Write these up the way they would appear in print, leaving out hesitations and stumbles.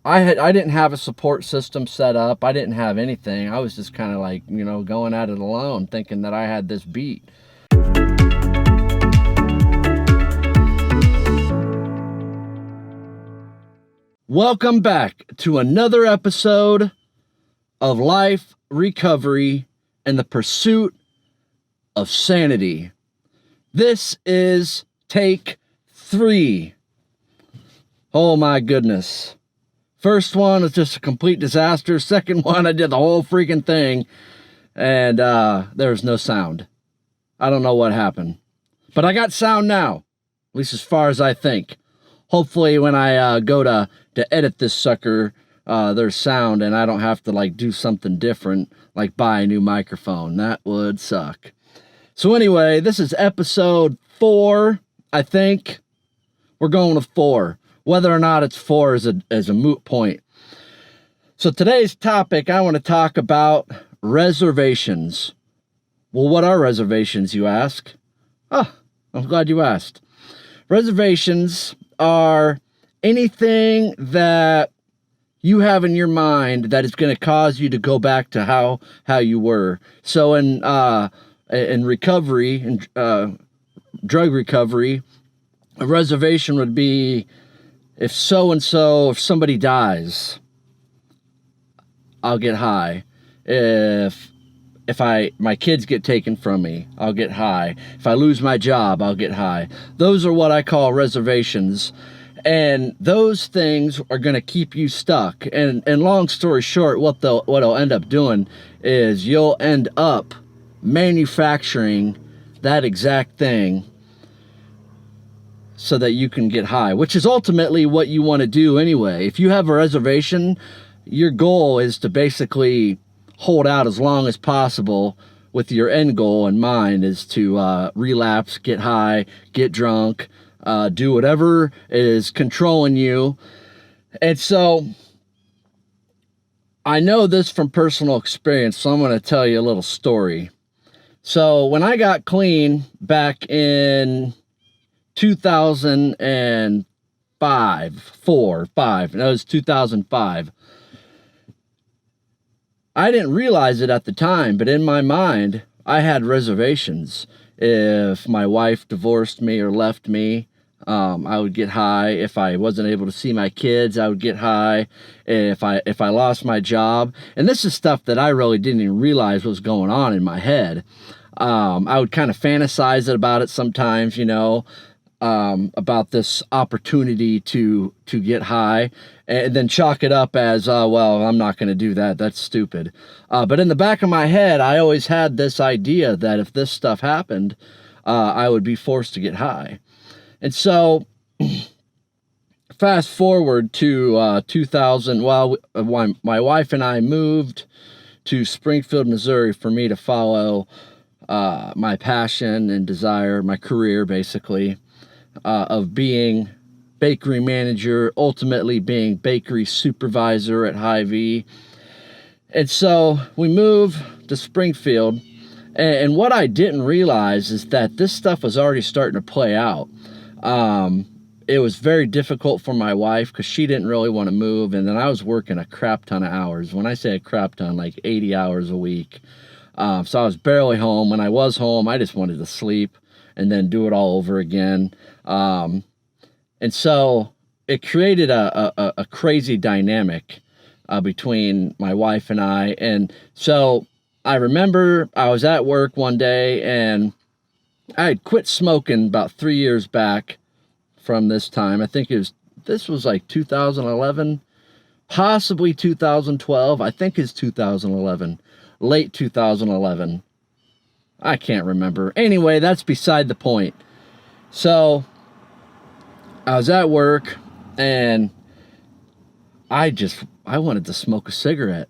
I didn't have a support system set up. I didn't have anything. I was just kind of like, going at it alone, thinking that I had this beat. Welcome back to another episode of Life, Recovery, and the Pursuit of Sanity. This is take 3. Oh my goodness. First one was just a complete disaster. Second one, I did the whole freaking thing, and there was no sound. I don't know what happened. But I got sound now, at least as far as I think. Hopefully when I go to edit this sucker, there's sound and I don't have to do something different, like buy a new microphone. That would suck. So anyway, this is episode 4, I think. We're going with 4. Whether or not it's 4 is a moot point. So today's topic, I want to talk about reservations. Well, what are reservations, you ask? Oh, I'm glad you asked. Reservations are anything that you have in your mind that is going to cause you to go back to how you were. So in recovery, in drug recovery, a reservation would be if somebody dies, I'll get high. If my kids get taken from me, I'll get high. If I lose my job, I'll get high. Those are what I call reservations. And those things are going to keep you stuck. And long story short, what they'll end up doing is you'll end up manufacturing that exact thing so that you can get high, which is ultimately what you want to do anyway. If you have a reservation, your goal is to basically hold out as long as possible, with your end goal in mind is to relapse, get high, get drunk, do whatever is controlling you. And so I know this from personal experience, so I'm going to tell you a little story. So when I got clean back in 2005, no, it was 2005. I didn't realize it at the time, but in my mind, I had reservations. If my wife divorced me or left me, I would get high. If I wasn't able to see my kids, I would get high. If I lost my job, and this is stuff that I really didn't even realize was going on in my head. I would kind of fantasize about it sometimes, about this opportunity to get high, and then chalk it up as, well, I'm not going to do that. That's stupid. But in the back of my head, I always had this idea that if this stuff happened, I would be forced to get high. And so fast forward to 2000, my wife and I moved to Springfield, Missouri for me to follow my passion and desire, my career basically, of being bakery manager, ultimately being bakery supervisor at Hy-Vee. And so we moved to Springfield, and what I didn't realize is that this stuff was already starting to play out. It was very difficult for my wife because she didn't really want to move, and then I was working a crap ton of hours. When I say a crap ton, like 80 hours a week. So I was barely home. When I was home, I just wanted to sleep and then do it all over again. And so it created a crazy dynamic between my wife and I. And so I remember I was at work one day, and I had quit smoking about 3 years back from this time. I think this was like 2011, possibly 2012. I think it's 2011, late 2011. I can't remember. Anyway, that's beside the point. So I was at work, and I wanted to smoke a cigarette.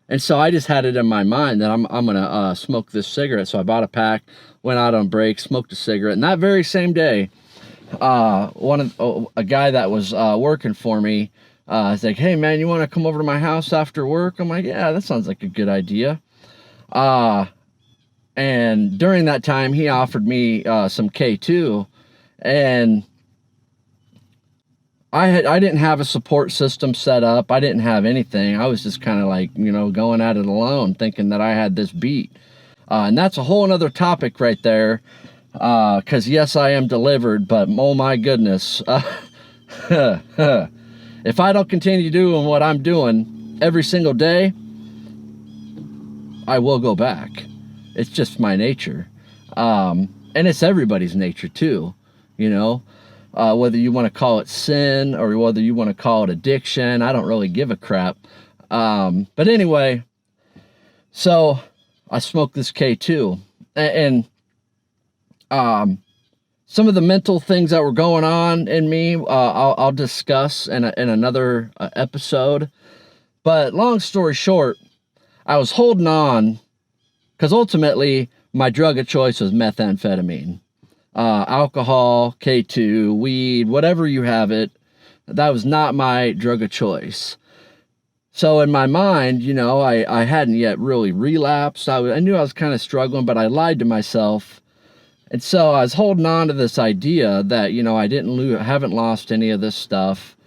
And so I just had it in my mind that I'm going to smoke this cigarette. So I bought a pack, went out on break, smoked a cigarette. And that very same day, a guy that was working for me was like, "Hey, man, you want to come over to my house after work?" I'm like, "Yeah, that sounds like a good idea." And during that time, he offered me some K2. And I didn't have a support system set up. I didn't have anything. I was just kind of like, going at it alone, thinking that I had this beat. And that's a whole another topic right there. Because yes, I am delivered, but oh my goodness. If I don't continue doing what I'm doing every single day, I will go back. It's just my nature. And it's everybody's nature too, whether you want to call it sin or whether you want to call it addiction. I don't really give a crap. But anyway, so I smoked this K2, and some of the mental things that were going on in me, I'll discuss in another episode. But long story short, I was holding on because ultimately my drug of choice was methamphetamine, alcohol, K2, weed, whatever you have it. That was not my drug of choice. So in my mind, I hadn't yet really relapsed. I knew I was kind of struggling, but I lied to myself. And so I was holding on to this idea that, I haven't lost any of this stuff.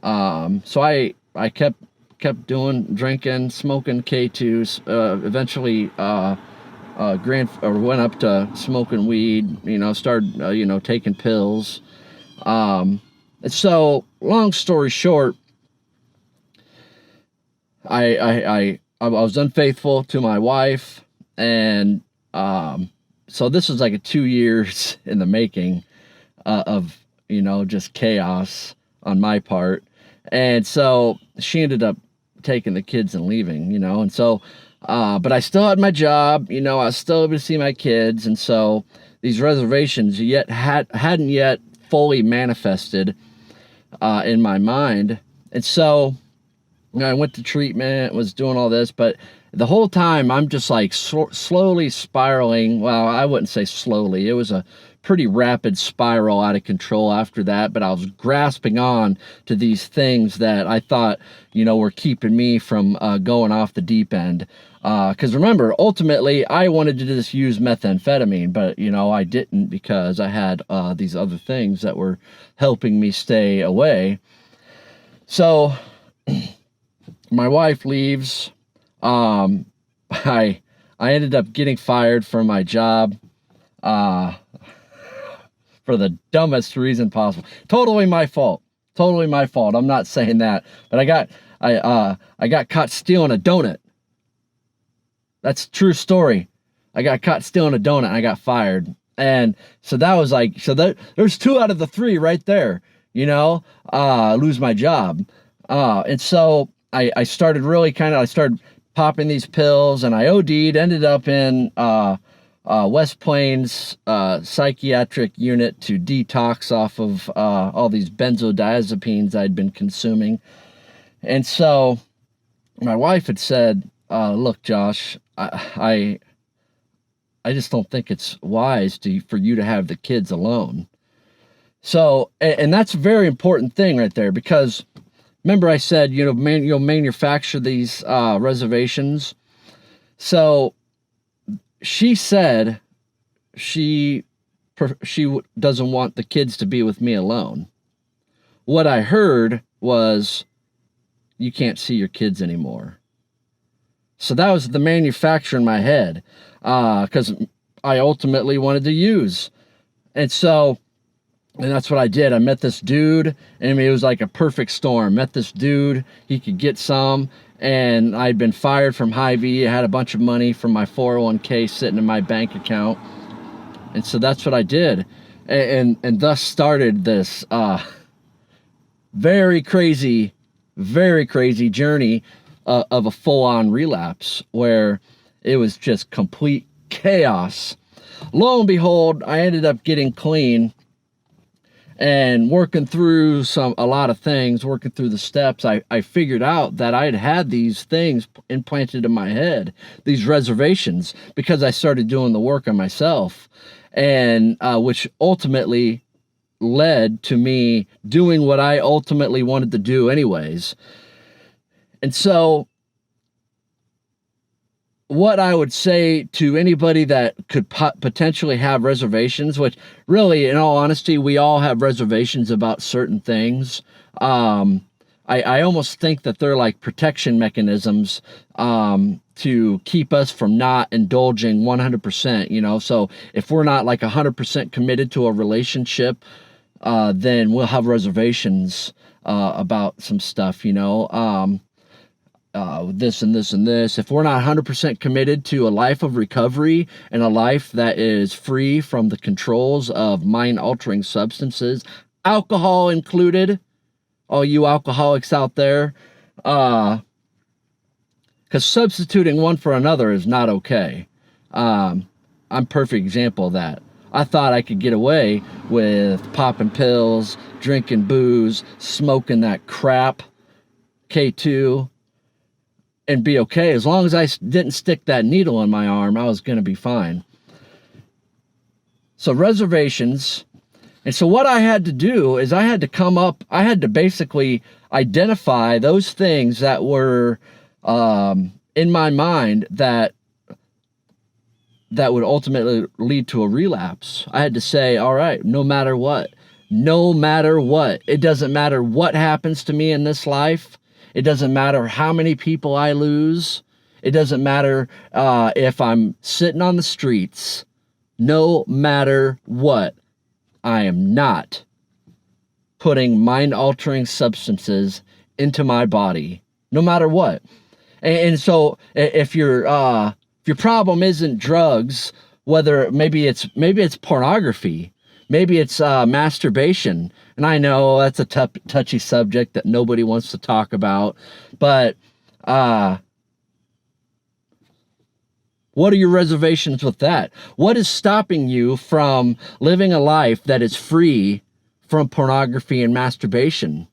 So I kept drinking, smoking K2s, eventually, went up to smoking weed, started, taking pills. And so long story short, I was unfaithful to my wife, and, so this was like a 2 years in the making, of, just chaos on my part. And so she ended up taking the kids and leaving, and so, but I still had my job, I was still able to see my kids. And so these reservations hadn't yet fully manifested, in my mind. And so, I went to treatment, was doing all this, but the whole time I'm just like slowly spiraling. Well, I wouldn't say slowly. It was a pretty rapid spiral out of control after that, but I was grasping on to these things that I thought, were keeping me from going off the deep end. Because remember, ultimately, I wanted to just use methamphetamine, but, I didn't, because I had these other things that were helping me stay away. So my wife leaves. I ended up getting fired from my job, for the dumbest reason possible. Totally my fault. I'm not saying that, but I got caught stealing a donut. That's a true story. I got caught stealing a donut and I got fired. And so that was like, there's 2 out of the 3 right there, lose my job. And so I started really I started popping these pills, and I OD'd, ended up in West Plains psychiatric unit to detox off of all these benzodiazepines I'd been consuming. And so my wife had said, look, Josh, I just don't think it's wise for you to have the kids alone. So, and that's a very important thing right there, because remember I said, you'll manufacture these reservations. So she said she doesn't want the kids to be with me alone. What I heard was, you can't see your kids anymore. So that was the manufacturer in my head, because I ultimately wanted to use. And that's what I did. I met this dude, and it was like a perfect storm. Met this dude, he could get some, and I'd been fired from Hy-Vee. I had a bunch of money from my 401k sitting in my bank account. And so that's what I did. And thus started this very crazy journey of a full-on relapse, where it was just complete chaos. Lo and behold, I ended up getting clean. And working through a lot of things, working through the steps, I figured out that I'd had these things implanted in my head, these reservations, because I started doing the work on myself, and which ultimately led to me doing what I ultimately wanted to do anyways. And so what I would say to anybody that could potentially have reservations, which really, in all honesty, we all have reservations about certain things. Um, I almost think that they're like protection mechanisms to keep us from not indulging 100%, you know? So if we're not like 100% committed to a relationship, then we'll have reservations about some stuff, you know? This and this and this. If we're not 100% committed to a life of recovery and a life that is free from the controls of mind-altering substances, alcohol included, all you alcoholics out there, because substituting one for another is not okay. I'm a perfect example of that. I thought I could get away with popping pills, drinking booze, smoking that crap, K2, and be okay. As long as I didn't stick that needle in my arm, I was going to be fine. So reservations. And so what I had to do is I had to basically identify those things that were in my mind that would ultimately lead to a relapse. I had to say, all right, no matter what, it doesn't matter what happens to me in this life. It doesn't matter how many people I lose. It doesn't matter if I'm sitting on the streets. No matter what, I am not putting mind-altering substances into my body. No matter what. And so if your problem isn't drugs, whether maybe it's pornography, maybe it's masturbation. And I know that's a touchy subject that nobody wants to talk about, but what are your reservations with that? What is stopping you from living a life that is free from pornography and masturbation?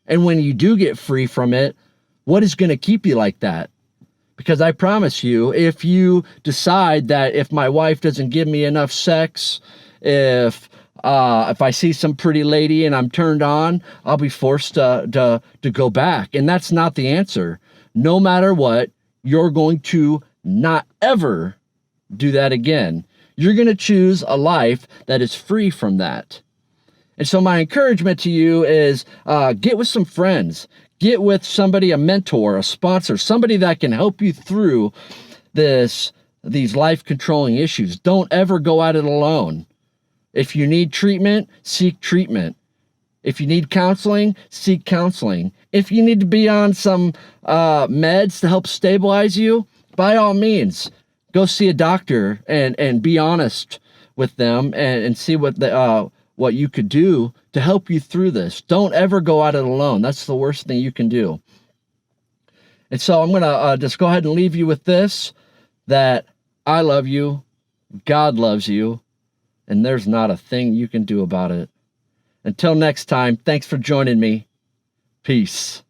And when you do get free from it, what is going to keep you like that? Because I promise you, if you decide that if my wife doesn't give me enough sex, if I see some pretty lady and I'm turned on, I'll be forced to go back. And that's not the answer. No matter what, you're going to not ever do that again. You're going to choose a life that is free from that. And so my encouragement to you is get with some friends. Get with somebody, a mentor, a sponsor, somebody that can help you through these life-controlling issues. Don't ever go at it alone. If you need treatment, seek treatment. If you need counseling, seek counseling. If you need to be on some meds to help stabilize you, by all means, go see a doctor and be honest with them and see what you could do to help you through this. Don't ever go at it alone. That's the worst thing you can do. And so I'm going to just go ahead and leave you with this, that I love you, God loves you, and there's not a thing you can do about it. Until next time, thanks for joining me. Peace.